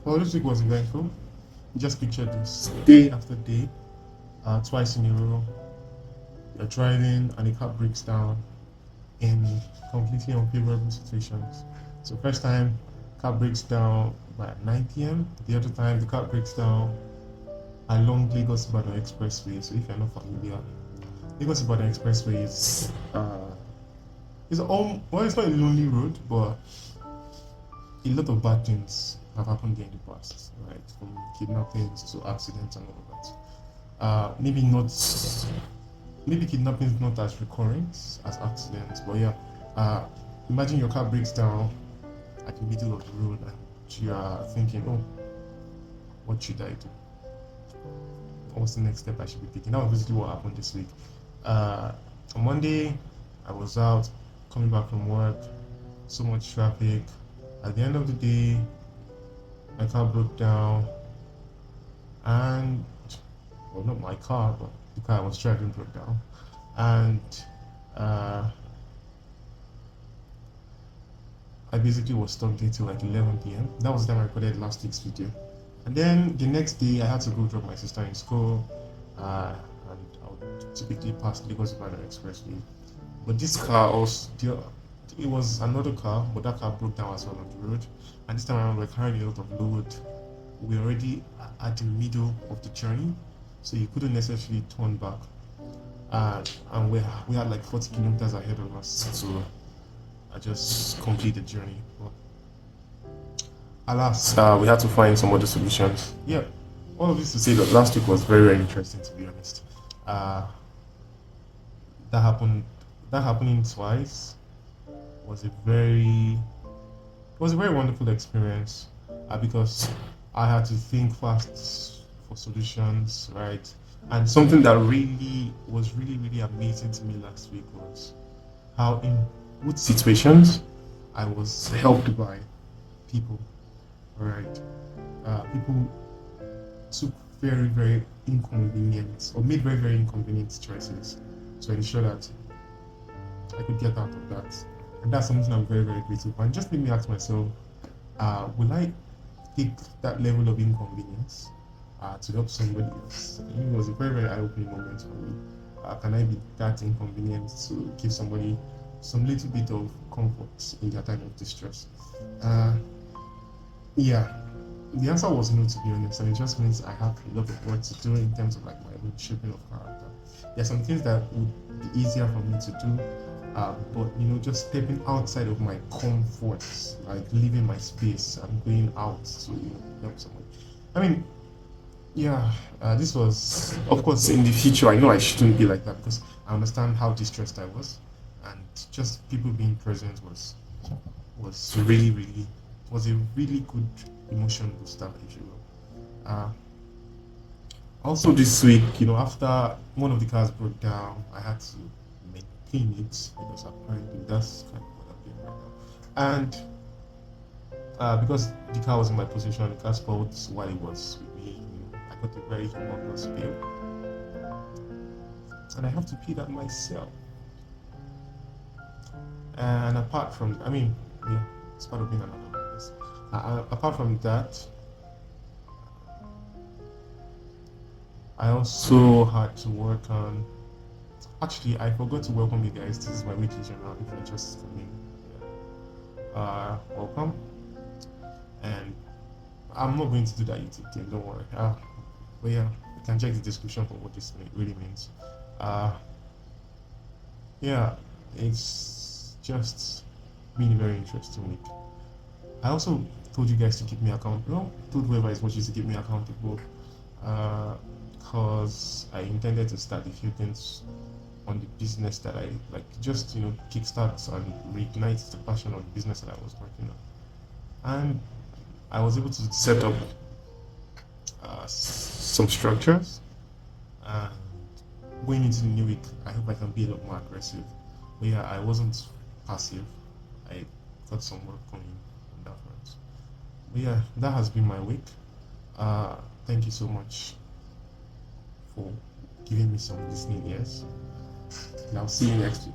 Well, this week was eventful. Just picture this day after day, twice in a row. You're driving and the car breaks down in completely unfavorable situations. So, first time, car breaks down by 9 p.m. The other time, the car breaks down along Lagos Ibadan Expressway. So, if you're not familiar, Lagos Ibadan Expressway well, it's not a lonely road, but a lot of bad things have happened there in the past, right? From kidnappings to accidents and all of that. Maybe kidnapping is not as recurrent as accidents, but yeah. Uh, Imagine your car breaks down at the middle of the road and you are thinking, oh, what should I do? What's the next step I should be taking? That was basically what happened this week. Uh, on Monday, I was out coming back from work, so much traffic. At the end of the day, my car broke down, and well, not my car, but the car I was driving broke down, and uh, I basically was stuck there till like 11 p.m. That was the time I recorded last week's video. And then the next day, I had to go drop my sister in school, and I would typically pass Lagos Ibadan Expressway. But this car also, it was another car, but that car broke down as well on the road. And this time around, we're carrying a lot of load. We're already at the middle of the journey, so you couldn't necessarily turn back. And we had like 40 kilometers ahead of us, so I just completed the journey. But alas, we had to find some other solutions. Yeah, all of this to say that last week was very, very interesting, to be honest. Uh, that happened. That happening twice was a very wonderful experience, because I had to think fast for solutions, right? And something that really amazing to me last week was how in good situations I was helped by people, right? People took very inconvenient or made very inconvenient choices to ensure that I could get out of that. And that's something I'm very grateful for. And just made me ask myself, will I take that level of inconvenience to help somebody else? It was a very eye-opening moment for me. Can I be that inconvenient to give somebody some little bit of comfort in their time of distress? Uh, yeah, the answer was no, to be honest, and it just means I have a lot of work to do in terms of like my own shaping of character. There are some things that would be easier for me to do, but just stepping outside of my comfort, like leaving my space and going out to help someone. I mean, yeah, this was, of course, in the future. I know I shouldn't be like that because I understand how distressed I was, and just people being present was was a really good emotion booster, if you will. Also, this week, after one of the cars broke down, I had to maintain it because apparently that's kind of what I'm doing right now. And because the car was in my possession, the car spoiled while it was with me. I got a very humongous bill, and I have to pay that myself. And apart from, I mean, yeah, it's part of being an adult. Apart from that, I also had to work on. Actually, I forgot to welcome you guys. This is my weekly journal. If you're just coming, welcome. And I'm not going to do that YouTube thing. Don't worry. But yeah, you can check the description for what this really means. Uh, yeah, it's just been a very interesting week. I also told you guys to keep me accountable. No, told whoever is watching to keep me accountable. Because I intended to start a few things on the business that I like, just kickstart and reignite the passion of the business that I was working on. And I was able to set up some structures. And going into the new week, I hope I can be a lot more aggressive. But yeah, I wasn't passive. I got some work going on that front. But yeah, that has been my week. Thank you so much for giving me some listening ears. And I'll see you next week.